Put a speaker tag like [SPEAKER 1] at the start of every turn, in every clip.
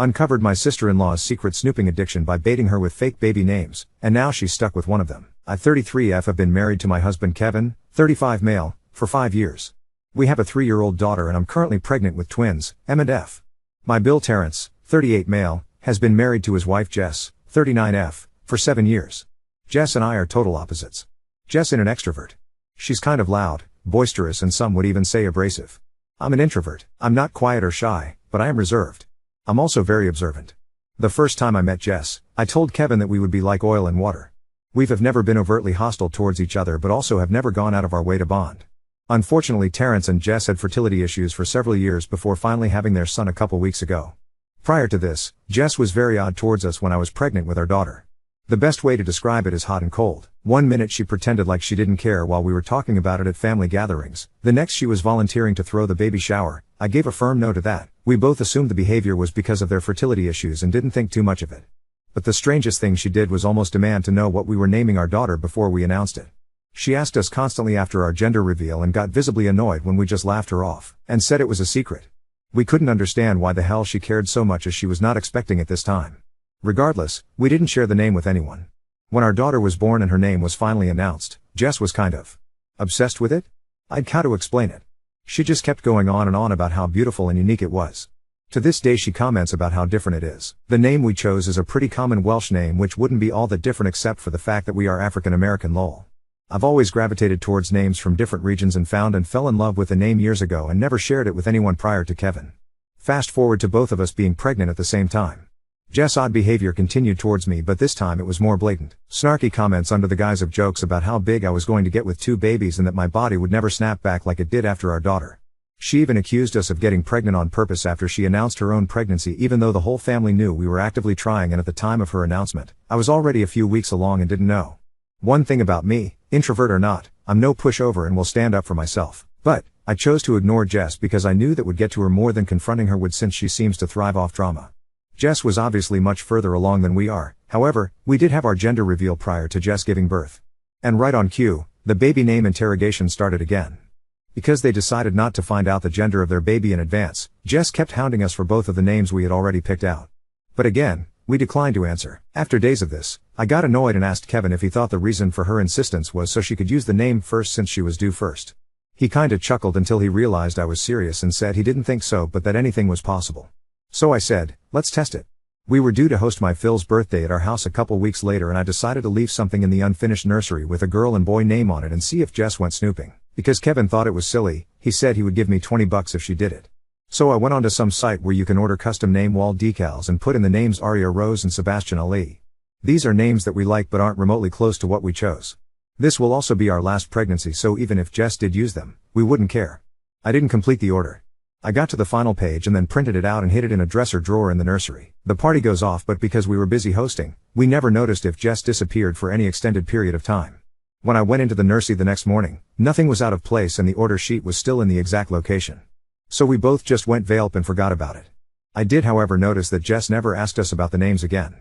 [SPEAKER 1] Uncovered my sister-in-law's secret snooping addiction by baiting her with fake baby names, and now she's stuck with one of them. I 33F have been married to my husband Kevin, 35 male, for 5 years. We have a 3-year-old daughter and I'm currently pregnant with twins, M and F. My Bill Terrence, 38 male, has been married to his wife Jess, 39F, for 7 years. Jess and I are total opposites. Jess is an extrovert. She's kind of loud, boisterous and some would even say abrasive. I'm an introvert. I'm not quiet or shy, but I am reserved. I'm also very observant. The first time I met Jess, I told Kevin that we would be like oil and water. We have never been overtly hostile towards each other but also have never gone out of our way to bond. Unfortunately Terrence and Jess had fertility issues for several years before finally having their son a couple weeks ago. Prior to this, Jess was very odd towards us when I was pregnant with our daughter. The best way to describe it is hot and cold. One minute she pretended like she didn't care while we were talking about it at family gatherings. The next she was volunteering to throw the baby shower. I gave a firm no to that. We both assumed the behavior was because of their fertility issues and didn't think too much of it. But the strangest thing she did was almost demand to know what we were naming our daughter before we announced it. She asked us constantly after our gender reveal and got visibly annoyed when we just laughed her off, and said it was a secret. We couldn't understand why the hell she cared so much as she was not expecting it this time. Regardless, we didn't share the name with anyone. When our daughter was born and her name was finally announced, Jess was kind of obsessed with it? I'd how to explain it. She just kept going on and on about how beautiful and unique it was. To this day she comments about how different it is. The name we chose is a pretty common Welsh name which wouldn't be all that different except for the fact that we are African American lol. I've always gravitated towards names from different regions and found and fell in love with the name years ago and never shared it with anyone prior to Kevin. Fast forward to both of us being pregnant at the same time. Jess' odd behavior continued towards me but this time it was more blatant. Snarky comments under the guise of jokes about how big I was going to get with 2 babies and that my body would never snap back like it did after our daughter. She even accused us of getting pregnant on purpose after she announced her own pregnancy even though the whole family knew we were actively trying and at the time of her announcement, I was already a few weeks along and didn't know. One thing about me, introvert or not, I'm no pushover and will stand up for myself. But, I chose to ignore Jess because I knew that would get to her more than confronting her would since she seems to thrive off drama. Jess was obviously much further along than we are, however, we did have our gender reveal prior to Jess giving birth. And right on cue, the baby name interrogation started again. Because they decided not to find out the gender of their baby in advance, Jess kept hounding us for both of the names we had already picked out. But again, we declined to answer. After days of this, I got annoyed and asked Kevin if he thought the reason for her insistence was so she could use the name first since she was due first. He kinda chuckled until he realized I was serious and said he didn't think so but that anything was possible. So I said, let's test it. We were due to host my Phil's birthday at our house a couple weeks later and I decided to leave something in the unfinished nursery with a girl and boy name on it and see if Jess went snooping. Because Kevin thought it was silly, he said he would give me $20 if she did it. So I went onto some site where you can order custom name wall decals and put in the names Aria Rose and Sebastian Ali. These are names that we like but aren't remotely close to what we chose. This will also be our last pregnancy so even if Jess did use them, we wouldn't care. I didn't complete the order. I got to the final page and then printed it out and hid it in a dresser drawer in the nursery. The party goes off but because we were busy hosting, we never noticed if Jess disappeared for any extended period of time. When I went into the nursery the next morning, nothing was out of place and the order sheet was still in the exact location. So we both just went Velp and forgot about it. I did however notice that Jess never asked us about the names again.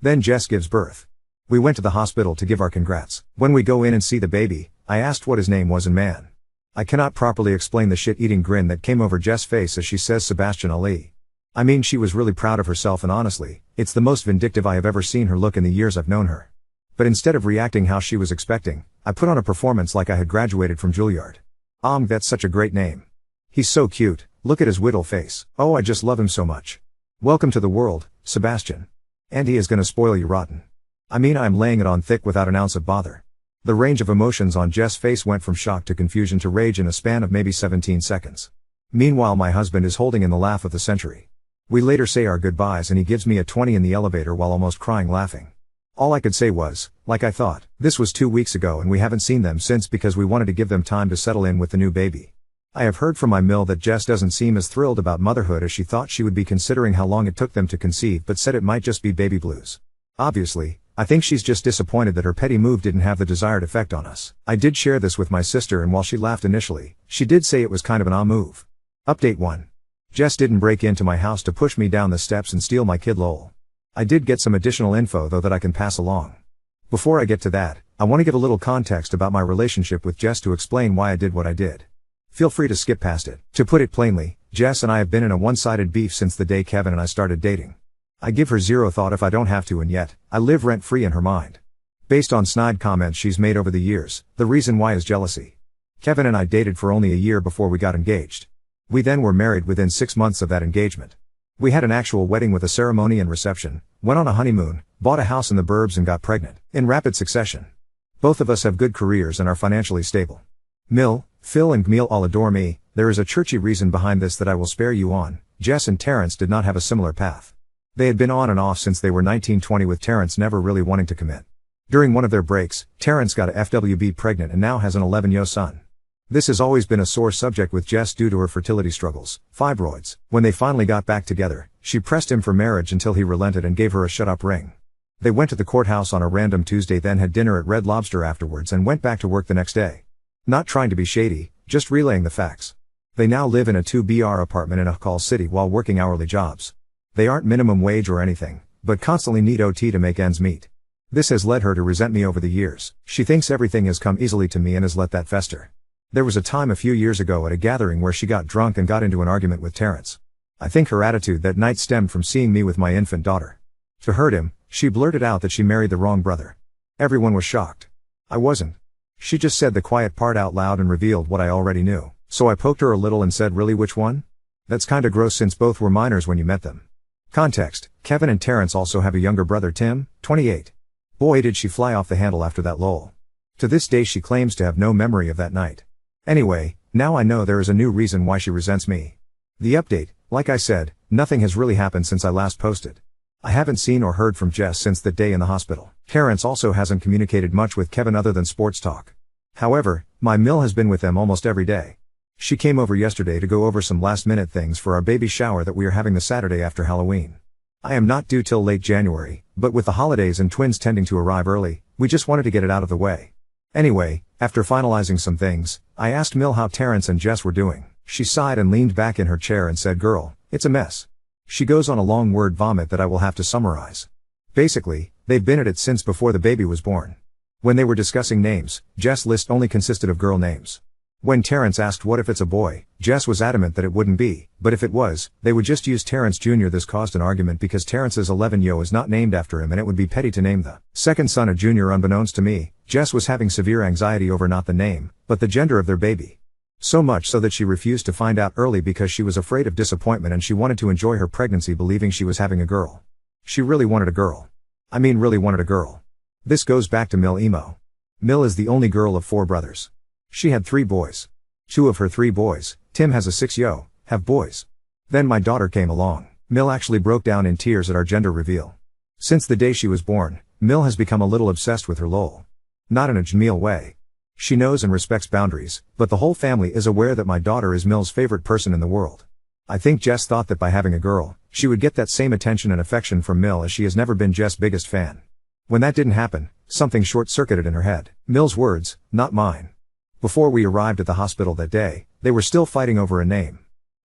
[SPEAKER 1] Then Jess gives birth. We went to the hospital to give our congrats. When we go in and see the baby, I asked what his name was and man, I cannot properly explain the shit-eating grin that came over Jess' face as she says Sebastian Ali. I mean she was really proud of herself and honestly, it's the most vindictive I have ever seen her look in the years I've known her. But instead of reacting how she was expecting, I put on a performance like I had graduated from Juilliard. That's such a great name. He's so cute, look at his whittle face. Oh I just love him so much. Welcome to the world, Sebastian. And he is gonna spoil you rotten. I mean I'm laying it on thick without an ounce of bother. The range of emotions on Jess' face went from shock to confusion to rage in a span of maybe 17 seconds. Meanwhile my husband is holding in the laugh of the century. We later say our goodbyes and he gives me a 20 in the elevator while almost crying laughing. All I could say was, like I thought. This was 2 weeks ago and we haven't seen them since because we wanted to give them time to settle in with the new baby. I have heard from my mill that Jess doesn't seem as thrilled about motherhood as she thought she would be considering how long it took them to conceive but said it might just be baby blues. Obviously, I think she's just disappointed that her petty move didn't have the desired effect on us. I did share this with my sister and while she laughed initially, she did say it was kind of an move. Update 1. Jess didn't break into my house to push me down the steps and steal my kid lol. I did get some additional info though that I can pass along. Before I get to that, I want to give a little context about my relationship with Jess to explain why I did what I did. Feel free to skip past it. To put it plainly, Jess and I have been in a one-sided beef since the day Kevin and I started dating. I give her zero thought if I don't have to, and yet, I live rent-free in her mind. Based on snide comments she's made over the years, the reason why is jealousy. Kevin and I dated for only a year before we got engaged. We then were married within 6 months of that engagement. We had an actual wedding with a ceremony and reception, went on a honeymoon, bought a house in the burbs and got pregnant, in rapid succession. Both of us have good careers and are financially stable. Phil and Gmeel all adore me. There is a churchy reason behind this that I will spare you on. Jess and Terrence did not have a similar path. They had been on and off since they were 19-20, with Terrence never really wanting to commit. During one of their breaks, Terrence got a FWB pregnant and now has an 11-year son. This has always been a sore subject with Jess due to her fertility struggles, fibroids. When they finally got back together, she pressed him for marriage until he relented and gave her a shut-up ring. They went to the courthouse on a random Tuesday, then had dinner at Red Lobster afterwards and went back to work the next day. Not trying to be shady, just relaying the facts. They now live in a 2BR apartment in a call city while working hourly jobs. They aren't minimum wage or anything, but constantly need OT to make ends meet. This has led her to resent me over the years. She thinks everything has come easily to me and has let that fester. There was a time a few years ago at a gathering where she got drunk and got into an argument with Terrence. I think her attitude that night stemmed from seeing me with my infant daughter. To hurt him, she blurted out that she married the wrong brother. Everyone was shocked. I wasn't. She just said the quiet part out loud and revealed what I already knew. So I poked her a little and said, really, which one? That's kinda gross since both were minors when you met them. Context: Kevin and Terrence also have a younger brother, Tim, 28. Boy, did she fly off the handle after that, lol. To this day she claims to have no memory of that night. Anyway, now I know there is a new reason why she resents me. The update: like I said, nothing has really happened since I last posted. I haven't seen or heard from Jess since that day in the hospital. Terrence also hasn't communicated much with Kevin other than sports talk. However, my Mill has been with them almost every day. She came over yesterday to go over some last-minute things for our baby shower that we are having the Saturday after Halloween. I am not due till late January, but with the holidays and twins tending to arrive early, we just wanted to get it out of the way. Anyway, after finalizing some things, I asked Mill how Terrence and Jess were doing. She sighed and leaned back in her chair and said, "Girl, it's a mess." She goes on a long word vomit that I will have to summarize. Basically, they've been at it since before the baby was born. When they were discussing names, Jess' list only consisted of girl names. When Terrence asked what if it's a boy, Jess was adamant that it wouldn't be, but if it was, they would just use Terrence Jr. This caused an argument because Terrence's 11-yo is not named after him and it would be petty to name the second son a junior. Unbeknownst to me, Jess was having severe anxiety over not the name, but the gender of their baby. So much so that she refused to find out early because she was afraid of disappointment and she wanted to enjoy her pregnancy believing she was having a girl. She really wanted a girl. I mean really wanted a girl. This goes back to Mill emo. Mill is the only girl of 4 brothers. She had 3 boys. 2 of her 3 boys, Tim has a 6-yo, have boys. Then my daughter came along. Mill actually broke down in tears at our gender reveal. Since the day she was born, Mill has become a little obsessed with her, lol. Not in a Jameel way. She knows and respects boundaries, but the whole family is aware that my daughter is Mill's favorite person in the world. I think Jess thought that by having a girl, she would get that same attention and affection from Mill, as she has never been Jess' biggest fan. When that didn't happen, something short-circuited in her head. Mill's words, not mine. Before we arrived at the hospital that day, they were still fighting over a name.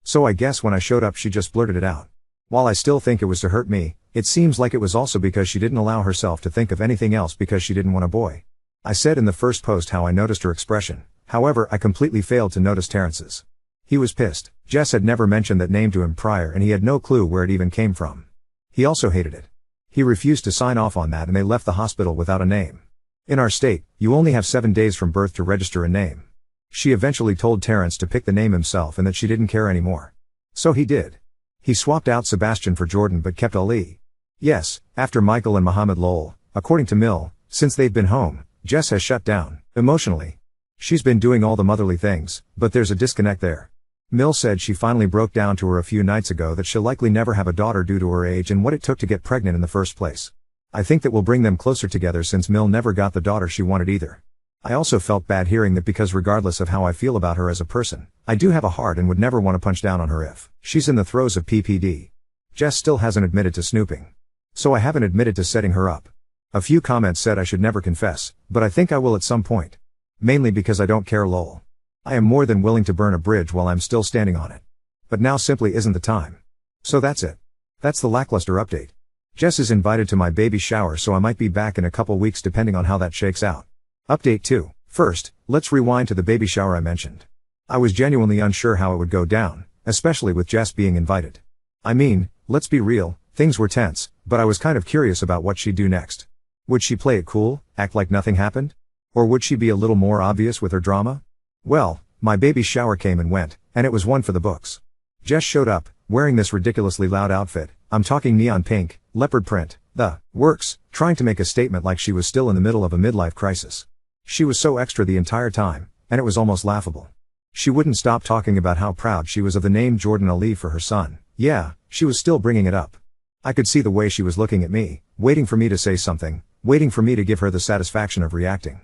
[SPEAKER 1] So I guess when I showed up she just blurted it out. While I still think it was to hurt me, it seems like it was also because she didn't allow herself to think of anything else because she didn't want a boy. I said in the first post how I noticed her expression, however I completely failed to notice Terrence's. He was pissed. Jess had never mentioned that name to him prior and he had no clue where it even came from. He also hated it. He refused to sign off on that and they left the hospital without a name. In our state, you only have 7 days from birth to register a name. She eventually told Terrence to pick the name himself and that she didn't care anymore. So he did. He swapped out Sebastian for Jordan but kept Ali. Yes, after Michael and Muhammad, lol. According to Mill, since they've been home, Jess has shut down, emotionally. She's been doing all the motherly things, but there's a disconnect there. Mill said she finally broke down to her a few nights ago that she'll likely never have a daughter due to her age and what it took to get pregnant in the first place. I think that will bring them closer together since Mill never got the daughter she wanted either. I also felt bad hearing that because regardless of how I feel about her as a person, I do have a heart and would never want to punch down on her if she's in the throes of PPD. Jess still hasn't admitted to snooping. So I haven't admitted to setting her up. A few comments said I should never confess, but I think I will at some point. Mainly because I don't care, lol. I am more than willing to burn a bridge while I'm still standing on it. But now simply isn't the time. So that's it. That's the lackluster update. Jess is invited to my baby shower so I might be back in a couple weeks depending on how that shakes out. Update 2. First, let's rewind to the baby shower I mentioned. I was genuinely unsure how it would go down, especially with Jess being invited. I mean, let's be real, Things were tense, but I was kind of curious about what she'd do next. Would she play it cool, act like nothing happened? Or would she be a little more obvious with her drama? Well, my baby's shower came and went, and it was one for the books. Jess showed up, wearing this ridiculously loud outfit. I'm talking neon pink, leopard print, the works, trying to make a statement like she was still in the middle of a midlife crisis. She was so extra the entire time, and it was almost laughable. She wouldn't stop talking about how proud she was of the name Jordan Ali for her son. Yeah, she was still bringing it up. I could see the way she was looking at me, waiting for me to say something, waiting for me to give her the satisfaction of reacting.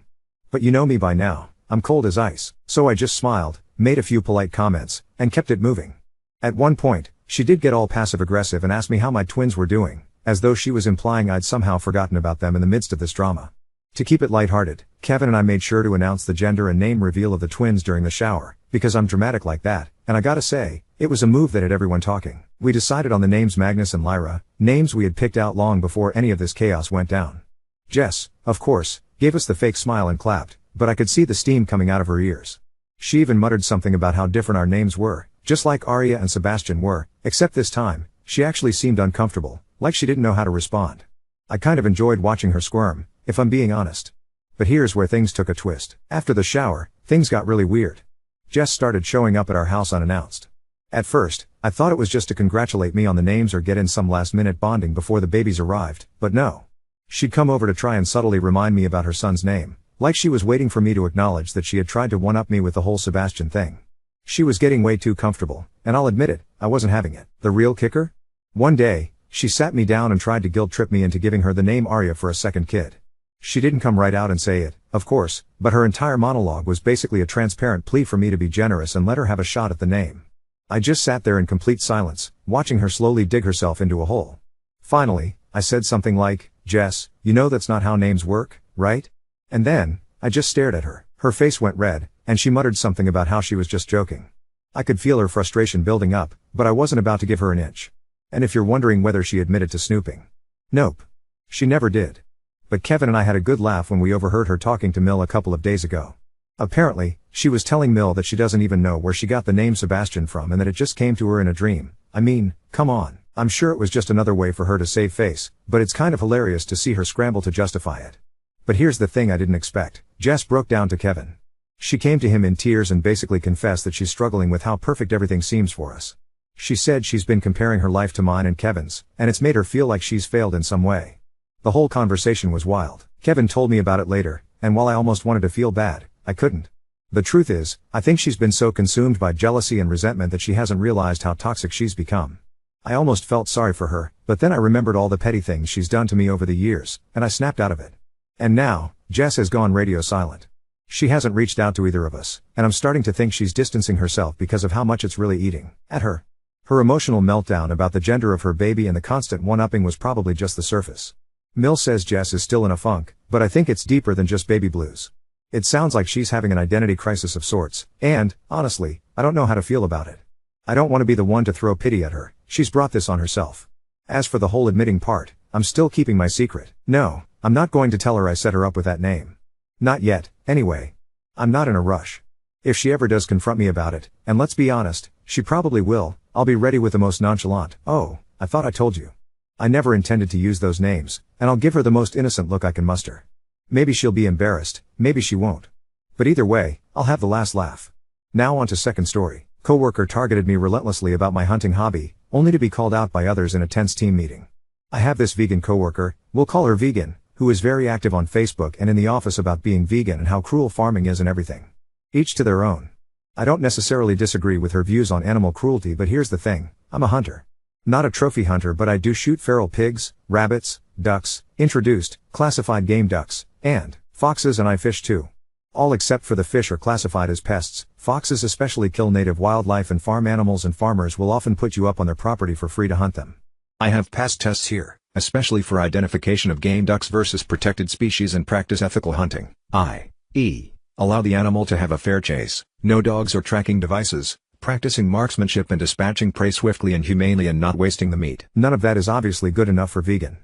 [SPEAKER 1] But you know me by now, I'm cold as ice, so I just smiled, made a few polite comments, and kept it moving. At one point, she did get all passive-aggressive and asked me how my twins were doing, as though she was implying I'd somehow forgotten about them in the midst of this drama. To keep it lighthearted, Kevin and I made sure to announce the gender and name reveal of the twins during the shower, because I'm dramatic like that, and I gotta say, it was a move that had everyone talking. We decided on the names Magnus and Lyra, names we had picked out long before any of this chaos went down. Jess, of course, gave us the fake smile and clapped, but I could see the steam coming out of her ears. She even muttered something about how different our names were, just like Arya and Sebastian were, except this time, she actually seemed uncomfortable, like she didn't know how to respond. I kind of enjoyed watching her squirm, if I'm being honest. But here's where things took a twist. After the shower, things got really weird. Jess started showing up at our house unannounced. At first, I thought it was just to congratulate me on the names or get in some last-minute bonding before the babies arrived, but no. She'd come over to try and subtly remind me about her son's name, like she was waiting for me to acknowledge that she had tried to one-up me with the whole Sebastian thing. She was getting way too comfortable, and I'll admit it, I wasn't having it. The real kicker? One day, she sat me down and tried to guilt-trip me into giving her the name Arya for a second kid. She didn't come right out and say it, of course, but her entire monologue was basically a transparent plea for me to be generous and let her have a shot at the name. I just sat there in complete silence, watching her slowly dig herself into a hole. Finally, I said something like, "Jess, you know that's not how names work, right?" And then, I just stared at her. Her face went red, and she muttered something about how she was just joking. I could feel her frustration building up, but I wasn't about to give her an inch. And if you're wondering whether she admitted to snooping. Nope. She never did. But Kevin and I had a good laugh when we overheard her talking to Mill a couple of days ago. Apparently, she was telling Mill that she doesn't even know where she got the name Sebastian from and that it just came to her in a dream. I mean, come on. I'm sure it was just another way for her to save face, but it's kind of hilarious to see her scramble to justify it. But here's the thing I didn't expect. Jess broke down to Kevin. She came to him in tears and basically confessed that she's struggling with how perfect everything seems for us. She said she's been comparing her life to mine and Kevin's, and it's made her feel like she's failed in some way. The whole conversation was wild. Kevin told me about it later, and while I almost wanted to feel bad, I couldn't. The truth is, I think she's been so consumed by jealousy and resentment that she hasn't realized how toxic she's become. I almost felt sorry for her, but then I remembered all the petty things she's done to me over the years, and I snapped out of it. And now, Jess has gone radio silent. She hasn't reached out to either of us, and I'm starting to think she's distancing herself because of how much it's really eating at her. Her emotional meltdown about the gender of her baby and the constant one-upping was probably just the surface. Mill says Jess is still in a funk, but I think it's deeper than just baby blues. It sounds like she's having an identity crisis of sorts, and, honestly, I don't know how to feel about it. I don't want to be the one to throw pity at her. She's brought this on herself. As for the whole admitting part, I'm still keeping my secret. No, I'm not going to tell her I set her up with that name. Not yet, anyway. I'm not in a rush. If she ever does confront me about it, and let's be honest, she probably will, I'll be ready with the most nonchalant, "Oh, I thought I told you. I never intended to use those names," and I'll give her the most innocent look I can muster. Maybe she'll be embarrassed, maybe she won't. But either way, I'll have the last laugh. Now on to second story. Coworker targeted me relentlessly about my hunting hobby, only to be called out by others in a tense team meeting. I have this vegan coworker, we'll call her Vegan, who is very active on Facebook and in the office about being vegan and how cruel farming is and everything. Each to their own. I don't necessarily disagree with her views on animal cruelty, but here's the thing, I'm a hunter. Not a trophy hunter, but I do shoot feral pigs, rabbits, ducks, introduced, classified game ducks, and foxes, and I fish too. All except for the fish are classified as pests. Foxes especially kill native wildlife and farm animals, and farmers will often put you up on their property for free to hunt them. I have passed tests here, especially for identification of game ducks versus protected species, and practice ethical hunting, i.e., allow the animal to have a fair chase, no dogs or tracking devices, practicing marksmanship and dispatching prey swiftly and humanely and not wasting the meat. None of that is obviously good enough for Vegan.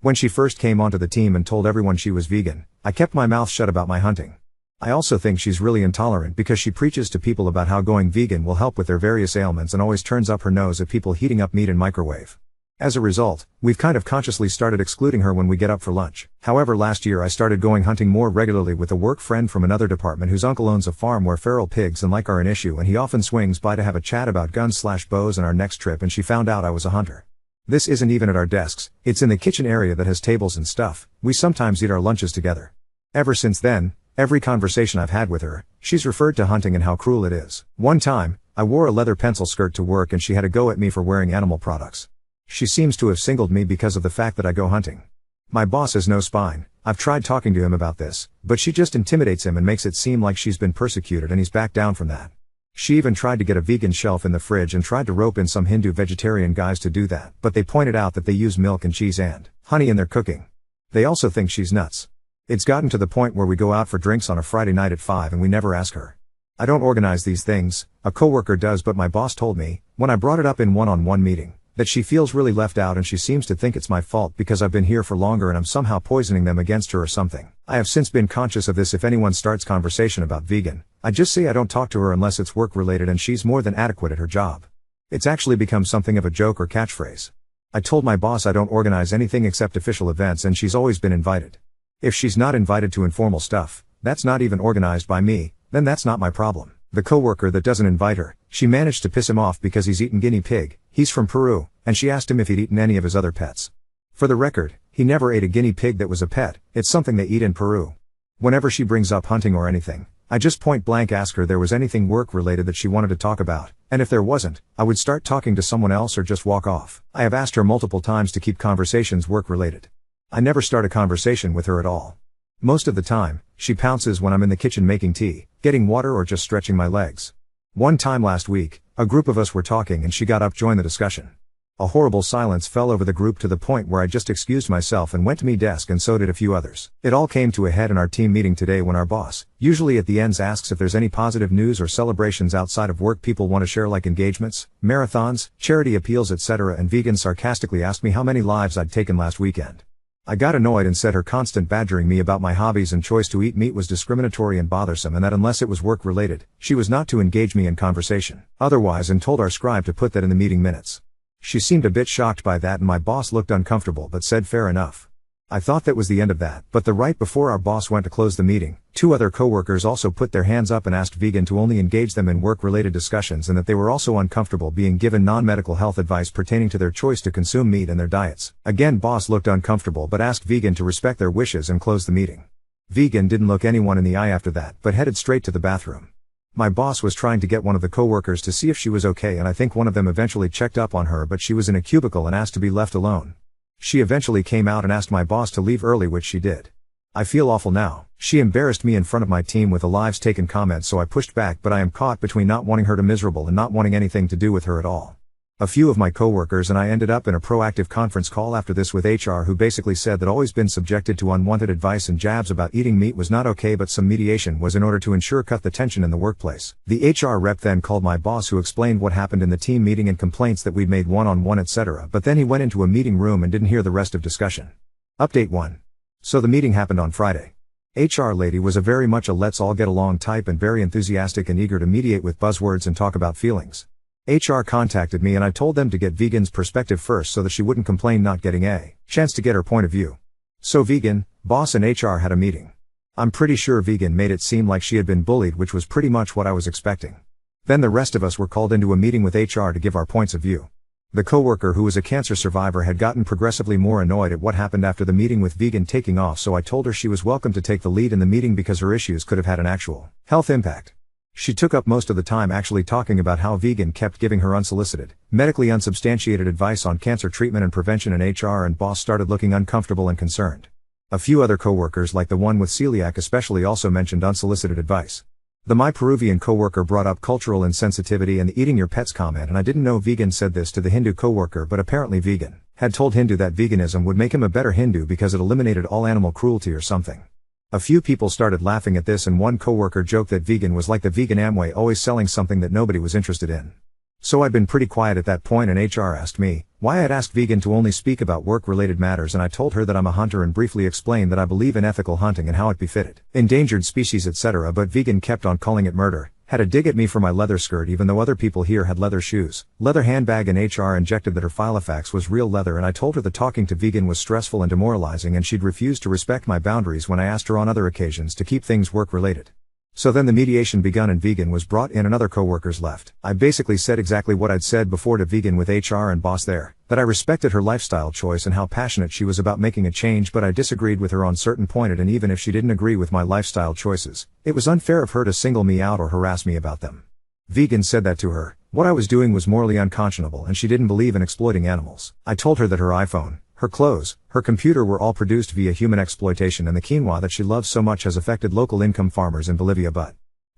[SPEAKER 1] When she first came onto the team and told everyone she was vegan, I kept my mouth shut about my hunting. I also think she's really intolerant because she preaches to people about how going vegan will help with their various ailments and always turns up her nose at people heating up meat in microwave. As a result, we've kind of consciously started excluding her when we get up for lunch. However, last year I started going hunting more regularly with a work friend from another department whose uncle owns a farm where feral pigs and like are an issue, and he often swings by to have a chat about guns/bows and our next trip, and she found out I was a hunter. This isn't even at our desks, it's in the kitchen area that has tables and stuff. We sometimes eat our lunches together. Ever since then, every conversation I've had with her, she's referred to hunting and how cruel it is. One time, I wore a leather pencil skirt to work and she had a go at me for wearing animal products. She seems to have singled me because of the fact that I go hunting. My boss has no spine. I've tried talking to him about this, but she just intimidates him and makes it seem like she's been persecuted, and he's backed down from that. She even tried to get a vegan shelf in the fridge and tried to rope in some Hindu vegetarian guys to do that, but they pointed out that they use milk and cheese and honey in their cooking. They also think she's nuts. It's gotten to the point where we go out for drinks on a Friday night at 5 and we never ask her. I don't organize these things, a coworker does, but my boss told me, when I brought it up in one-on-one meeting, that she feels really left out and she seems to think it's my fault because I've been here for longer and I'm somehow poisoning them against her or something. I have since been conscious of this. If anyone starts conversation about vegan, I just say I don't talk to her unless it's work related, and she's more than adequate at her job. It's actually become something of a joke or catchphrase. I told my boss I don't organize anything except official events, and she's always been invited. If she's not invited to informal stuff, that's not even organized by me, then that's not my problem. The coworker that doesn't invite her, she managed to piss him off because he's eaten guinea pig. He's from Peru, and she asked him if he'd eaten any of his other pets. For the record, he never ate a guinea pig that was a pet. It's something they eat in Peru. Whenever she brings up hunting or anything, I just point blank ask her there was anything work related that she wanted to talk about, and if there wasn't, I would start talking to someone else or just walk off. I have asked her multiple times to keep conversations work related. I never start a conversation with her at all. Most of the time, she pounces when I'm in the kitchen making tea, getting water, or just stretching my legs. One time last week, a group of us were talking and she got up to join the discussion. A horrible silence fell over the group to the point where I just excused myself and went to me desk, and so did a few others. It all came to a head in our team meeting today when our boss, usually at the ends, asks if there's any positive news or celebrations outside of work people want to share, like engagements, marathons, charity appeals, etc., and Vegan sarcastically asked me how many lives I'd taken last weekend. I got annoyed and said her constant badgering me about my hobbies and choice to eat meat was discriminatory and bothersome, and that unless it was work related, she was not to engage me in conversation otherwise, and told our scribe to put that in the meeting minutes. She seemed a bit shocked by that, and my boss looked uncomfortable but said fair enough. I thought that was the end of that, but right before our boss went to close the meeting, 2 other coworkers also put their hands up and asked Vegan to only engage them in work-related discussions, and that they were also uncomfortable being given non-medical health advice pertaining to their choice to consume meat and their diets. Again, boss looked uncomfortable but asked Vegan to respect their wishes and close the meeting. Vegan didn't look anyone in the eye after that, but headed straight to the bathroom. My boss was trying to get one of the coworkers to see if she was okay, and I think one of them eventually checked up on her, but she was in a cubicle and asked to be left alone. She eventually came out and asked my boss to leave early, which she did. I feel awful now. She embarrassed me in front of my team with a lives taken comment, so I pushed back, but I am caught between not wanting her to miserable and not wanting anything to do with her at all. A few of my coworkers and I ended up in a proactive conference call after this with HR, who basically said that always been subjected to unwanted advice and jabs about eating meat was not okay, but some mediation was in order to ensure cut the tension in the workplace. The HR rep then called my boss, who explained what happened in the team meeting and complaints that we'd made one-on-one, etc., but then he went into a meeting room and didn't hear the rest of discussion. Update 1. So the meeting happened on Friday. HR lady was a very much a let's all get along type and very enthusiastic and eager to mediate with buzzwords and talk about feelings. HR contacted me and I told them to get Vegan's perspective first so that she wouldn't complain not getting a chance to get her point of view. So Vegan, boss and HR had a meeting. I'm pretty sure Vegan made it seem like she had been bullied, which was pretty much what I was expecting. Then the rest of us were called into a meeting with HR to give our points of view. The coworker, who was a cancer survivor, had gotten progressively more annoyed at what happened after the meeting with Vegan taking off, so I told her she was welcome to take the lead in the meeting because her issues could have had an actual health impact. She took up most of the time actually talking about how Vegan kept giving her unsolicited, medically unsubstantiated advice on cancer treatment and prevention, and HR and boss started looking uncomfortable and concerned. A few other coworkers, like the one with celiac especially, also mentioned unsolicited advice. My Peruvian coworker brought up cultural insensitivity and the eating your pets comment, and I didn't know Vegan said this to the Hindu coworker, but apparently Vegan had told Hindu that veganism would make him a better Hindu because it eliminated all animal cruelty or something. A few people started laughing at this, and one coworker joked that Vegan was like the vegan Amway, always selling something that nobody was interested in. So I'd been pretty quiet at that point, and HR asked me why I had asked Vegan to only speak about work-related matters, and I told her that I'm a hunter and briefly explained that I believe in ethical hunting and how it befitted endangered species, etc., but Vegan kept on calling it murder, Had a dig at me for my leather skirt even though other people here had leather shoes, leather handbag, and HR injected that her Filofax was real leather, and I told her that talking to vegan was stressful and demoralizing and she'd refused to respect my boundaries when I asked her on other occasions to keep things work related. So then the mediation begun and vegan was brought in and other coworkers left. I basically said exactly what I'd said before to vegan with HR and boss there, that I respected her lifestyle choice and how passionate she was about making a change, but I disagreed with her on certain points, and even if she didn't agree with my lifestyle choices, it was unfair of her to single me out or harass me about them. Vegan said that to her, what I was doing was morally unconscionable and she didn't believe in exploiting animals. I told her that her iPhone, her clothes, her computer were all produced via human exploitation, and the quinoa that she loves so much has affected local income farmers in Bolivia.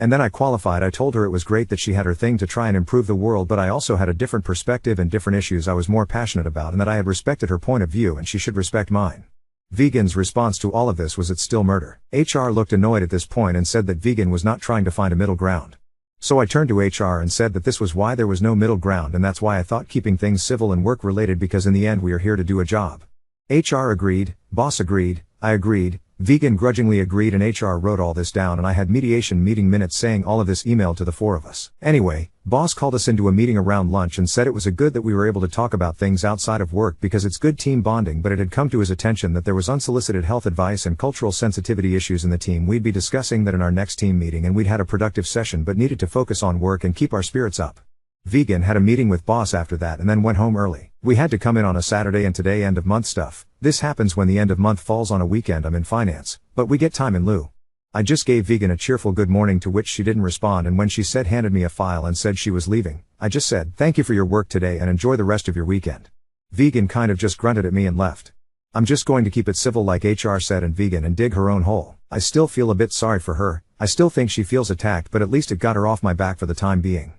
[SPEAKER 1] And then I qualified. I told her it was great that she had her thing to try and improve the world, but I also had a different perspective and different issues I was more passionate about, and that I had respected her point of view and she should respect mine. Vegan's response to all of this was it's still murder. HR looked annoyed at this point and said that vegan was not trying to find a middle ground. So I turned to HR and said that this was why there was no middle ground, and that's why I thought keeping things civil and work related, because in the end we are here to do a job. HR agreed, boss agreed, I agreed, vegan grudgingly agreed, and HR wrote all this down, and I had mediation meeting minutes saying all of this emailed to the four of us. Anyway, boss called us into a meeting around lunch and said it was a good that we were able to talk about things outside of work because it's good team bonding, but it had come to his attention that there was unsolicited health advice and cultural sensitivity issues in the team. We'd be discussing that in our next team meeting, and we'd had a productive session but needed to focus on work and keep our spirits up. Vegan had a meeting with boss after that and then went home early. We had to come in on a Saturday, and today end of month stuff. This happens when the end of month falls on a weekend. I'm in finance, but we get time in lieu. I just gave vegan a cheerful good morning to which she didn't respond, and when she said handed me a file and said she was leaving, I just said, thank you for your work today and enjoy the rest of your weekend. Vegan kind of just grunted at me and left. I'm just going to keep it civil like HR said, and vegan and dig her own hole. I still feel a bit sorry for her. I still think she feels attacked, but at least it got her off my back for the time being.